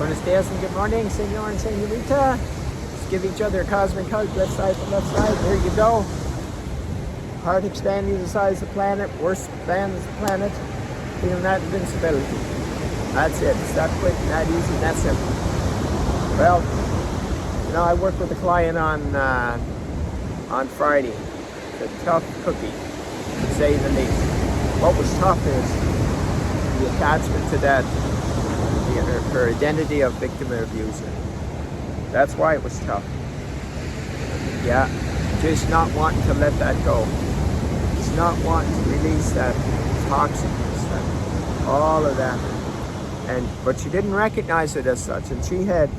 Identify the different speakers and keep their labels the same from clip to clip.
Speaker 1: Buenos dias and good morning, senor and senorita. Let's give each other a cosmic hug, left side to left side. There you go. Heart expanding the size of the planet, worst fan is the planet. Feeling that invincibility. That's it. It's that quick, that easy, that simple. Well, you know, I worked with a client on Friday. It's a tough cookie, to say the least. What was tough is the attachment to that, her identity of victim and abuser. That's why it was tough. Yeah, just not wanting to let that go. Just not wanting to release that toxicness, that, all of that. But she didn't recognize it as such, and she had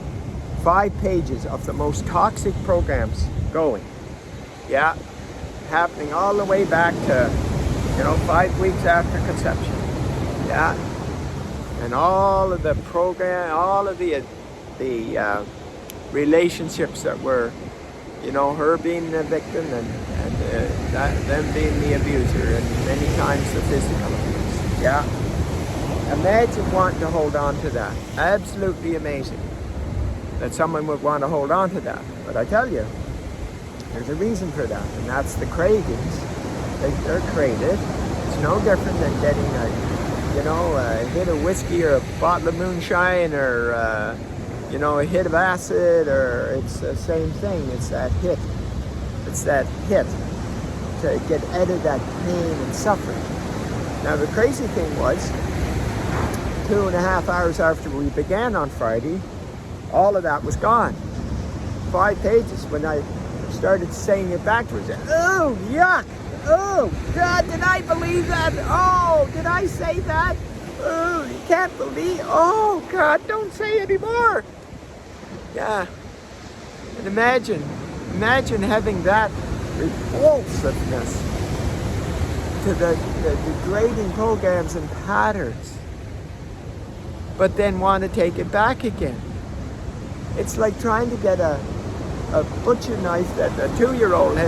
Speaker 1: 5 pages of the most toxic programs going. Yeah, happening all the way back to, 5 weeks after conception. Yeah, and all of the program, all of the relationships that were, her being the victim and them being the abuser, and many times the physical abuse. Yeah, imagine wanting to hold on to that. Absolutely amazing that someone would want to hold on to that. But I tell you, there's a reason for that, and that's the cravings. They're created. It's no different than getting a hit of whiskey or a bottle of moonshine or, a hit of acid, or it's the same thing. It's that hit. It's that hit to get out of that pain and suffering. Now, the crazy thing was, 2.5 hours after we began on Friday, all of that was gone. 5 pages. When I started saying it backwards, oh, yuck! Oh, God, did I believe that? Oh, did I say that? Oh, you can't believe, oh, God, don't say anymore. Yeah, and imagine having that repulsiveness to the degrading programs and patterns, but then want to take it back again. It's like trying to get a butcher knife that a 2-year-old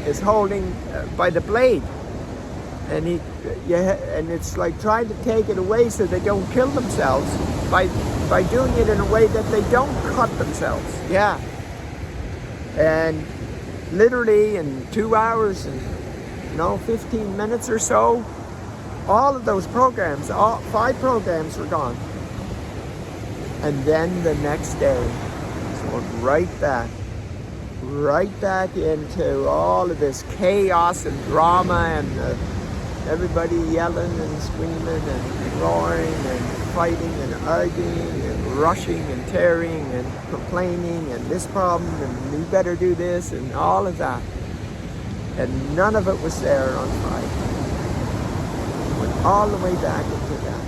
Speaker 1: is holding by the blade, and it's like trying to take it away so they don't kill themselves by doing it in a way that they don't cut themselves. Yeah, and literally in 2 hours and 15 minutes or so, all of those programs, all 5 programs were gone. And then the next day, so right back into all of this chaos and drama and everybody yelling and screaming and roaring and fighting and arguing and rushing and tearing and complaining and this problem and we better do this and all of that. And none of it was there on Friday. Went all the way back into that.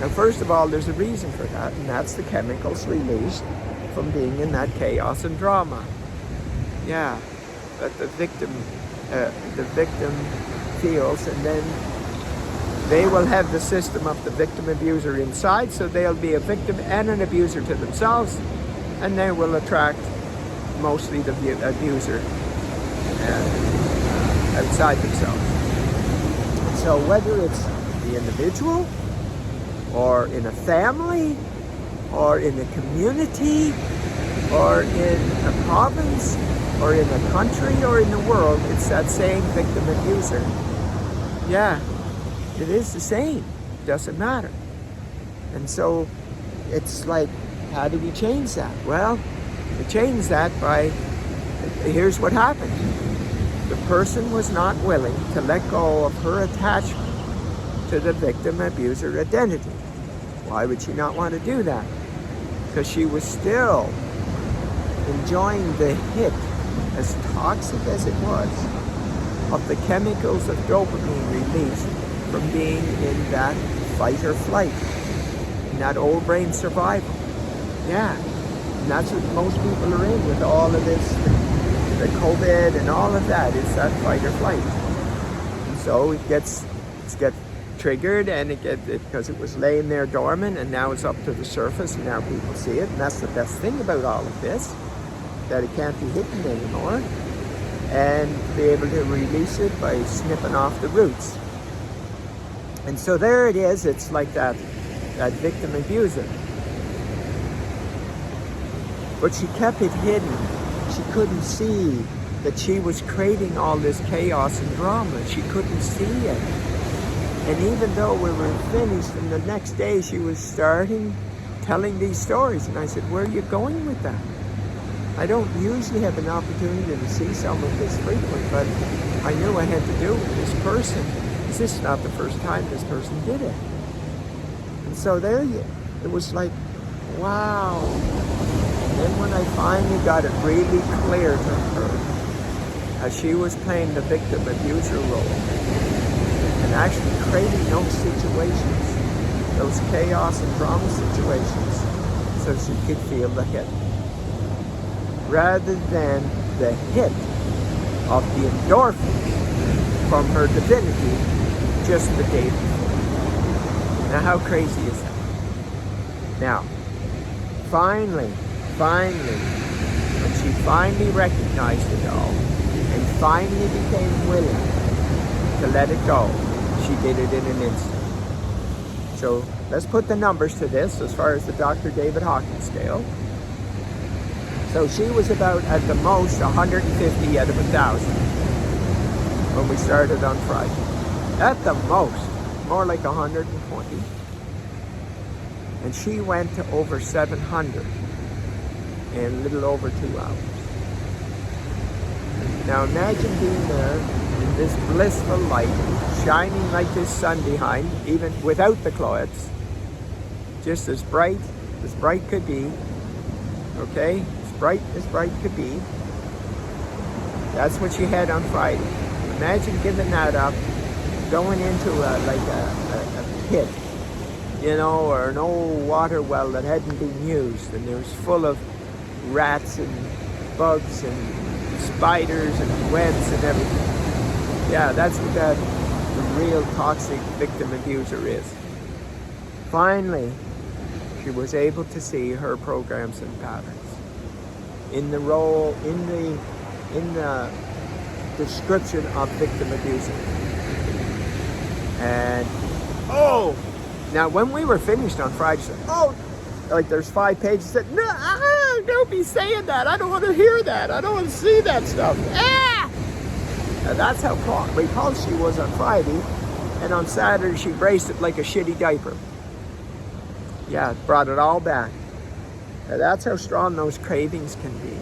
Speaker 1: Now, first of all, there's a reason for that, and that's the chemicals released from being in that chaos and drama. Yeah, that the victim feels, and then they will have the system of the victim abuser inside, so they'll be a victim and an abuser to themselves, and they will attract mostly the abuser outside themselves. So whether it's the individual, or in a family, or in a community, or in a province, or in a country, or in the world, it's that same victim abuser. Yeah, it is the same. It doesn't matter. And so it's like, how do we change that? Well, we change that by, here's what happened. The person was not willing to let go of her attachment to the victim abuser identity. Why would she not want to do that? Because she was still enjoying the hit, as toxic as it was, of the chemicals of dopamine released from being in that fight or flight, in that old brain survival. Yeah, and that's what most people are in with all of this, the COVID and all of that. It's that fight or flight. And so it gets triggered, and because it was laying there dormant, and now it's up to the surface, and now people see it. And that's the best thing about all of this, that it can't be hidden anymore, and be able to release it by snipping off the roots. And so there it is. It's like that that victim abuser. But she kept it hidden. She couldn't see that she was creating all this chaos and drama. She couldn't see it. And even though we were finished, and the next day she was starting telling these stories. And I said, where are you going with that? I don't usually have an opportunity to see someone this frequent, but I knew I had to do with this person. This is not the first time this person did it. And so it was like, wow. And then when I finally got it really clear to her, as she was playing the victim abuser role, and actually creating those situations, those chaos and drama situations, so she could feel the hit, rather than the hit of the endorphin from her divinity just the day before. Now, how crazy is that? Now, finally, when she finally recognized it all and finally became willing to let it go, she did it in an instant. So let's put the numbers to this as far as the Dr. David Hawkins scale. So she was about, at the most, 150 out of 1,000 when we started on Friday. At the most, more like 120. And she went to over 700 in a little over 2 hours. Now imagine being there in this blissful light, shining like this sun behind, even without the clouds, just as bright could be, okay? As bright could be. That's what she had on Friday. Imagine giving that up, going into a pit, you know, or an old water well that hadn't been used, and it was full of rats and bugs and spiders and webs and everything. Yeah, that's what the real toxic victim abuser is. Finally, she was able to see her programs and patterns in the role, in the description of victim abuser. And now when we were finished on Friday, she said, like there's 5 pages that, no, don't be saying that. I don't want to hear that. I don't want to see that stuff. And that's how repulsed she was on Friday. And on Saturday, she braced it like a shitty diaper. Yeah, brought it all back. And that's how strong those cravings can be.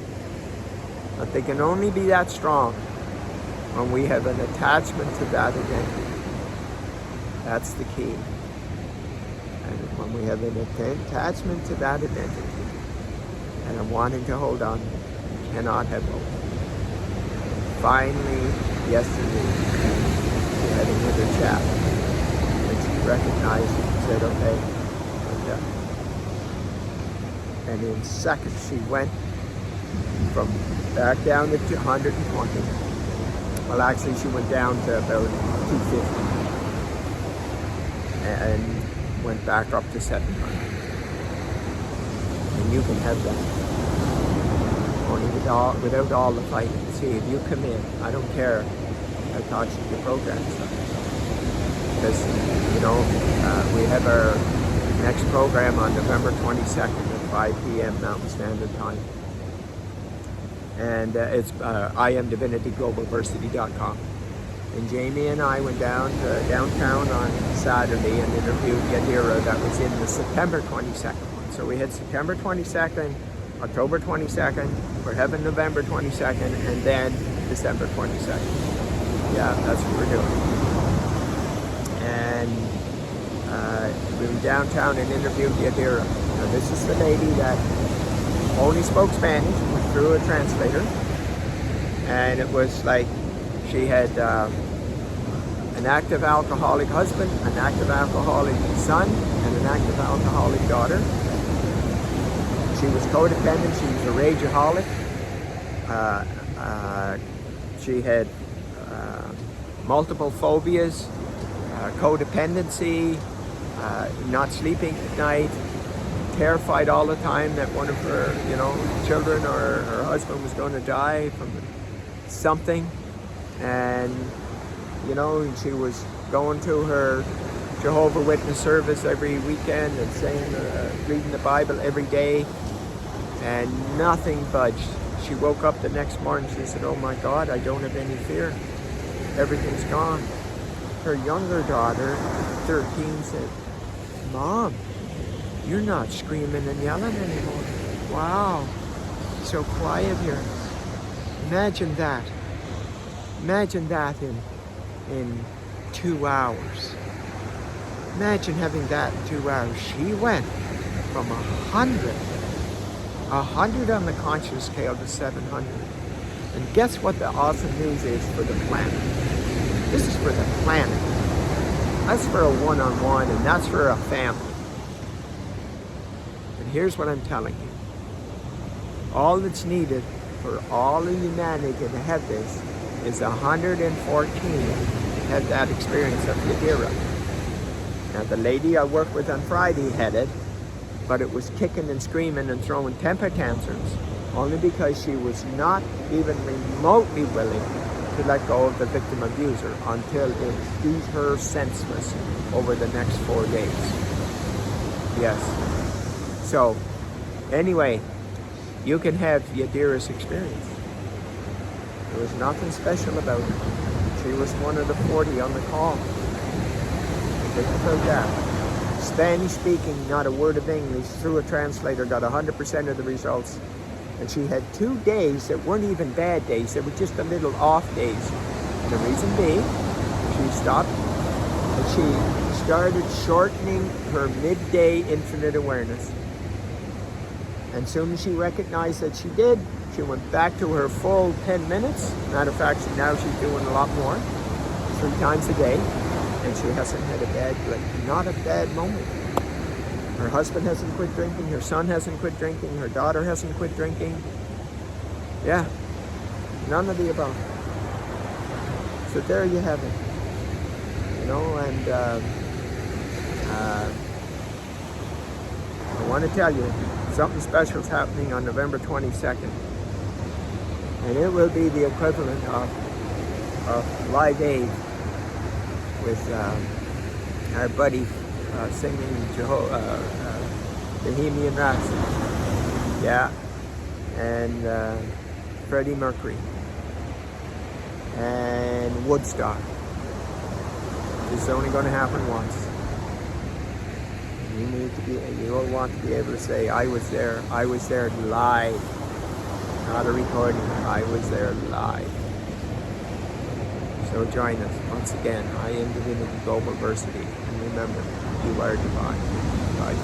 Speaker 1: But they can only be that strong when we have an attachment to that identity. That's the key. And when we have an attachment to that identity and a wanting to hold on, we cannot have both. Finally, yesterday, we had another chat. And she recognized it and said, okay, I'm done. And in seconds, she went from back down to 120. Well, actually, she went down to about 250. And went back up to 700. And you can have that. Only without all the fighting. See, if you come in, I don't care how toxic your programs are. Because, you know, we have our next program on November 22nd at 5 p.m. Mountain Standard Time. And it's IamDivinityGlobalVersity.com. And Jamie and I went down to downtown on Saturday and interviewed Yadira. That was in the September 22nd one. So we had September 22nd, October 22nd, we're having November 22nd, and then December 22nd. Yeah, that's what we're doing. And we were downtown and interviewed Yadira. Now this is the lady that only spoke Spanish, went through a translator. And it was like, she had an active alcoholic husband, an active alcoholic son, and an active alcoholic daughter. She was codependent. She was a rageaholic. She had multiple phobias, codependency, not sleeping at night, terrified all the time that one of her, children or her husband was going to die from something. And, she was going to her Jehovah's Witness service every weekend and saying, reading the Bible every day, and nothing budged. She woke up the next morning, she said, oh my God, I don't have any fear. Everything's gone. Her younger daughter, 13, said, Mom, you're not screaming and yelling anymore. Wow, so quiet here. Imagine that. Imagine that in 2 hours. Imagine having that in 2 hours. She went from 100 on the conscious scale to 700. And guess what the awesome news is for the planet? This is for the planet. That's for a one-on-one, and that's for a family. And here's what I'm telling you. All that's needed for all of humanity to have this is 114 had that experience of Yadira. Now the lady I worked with on Friday had it, but it was kicking and screaming and throwing temper tantrums, only because she was not even remotely willing to let go of the victim abuser until it beat her senseless over the next 4 days. Yes. So, anyway, you can have Yadira's experience. There was nothing special about it. She was one of the 40 on the call. Think about that. Spanish speaking, not a word of English, through a translator, got 100% of the results. And she had 2 days that weren't even bad days, they were just a little off days. And the reason being, she stopped and she started shortening her midday infinite awareness. And soon as she recognized that she did, she went back to her full 10 minutes. Matter of fact, now she's doing a lot more, 3 times a day. And she hasn't had a bad, not a bad moment. Her husband hasn't quit drinking, her son hasn't quit drinking, her daughter hasn't quit drinking. Yeah, none of the above. So there you have it. You know, and I want to tell you, something special is happening on November 22nd. And it will be the equivalent of Live Aid with our buddy singing Bohemian Rhapsody. Yeah. And Freddie Mercury. And Woodstock. It's only going to happen once. You'll want to be able to say, I was there live. Not a recording, I was there live. So join us once again. I am Divinity Global Versity. And remember, you are divine. Bye.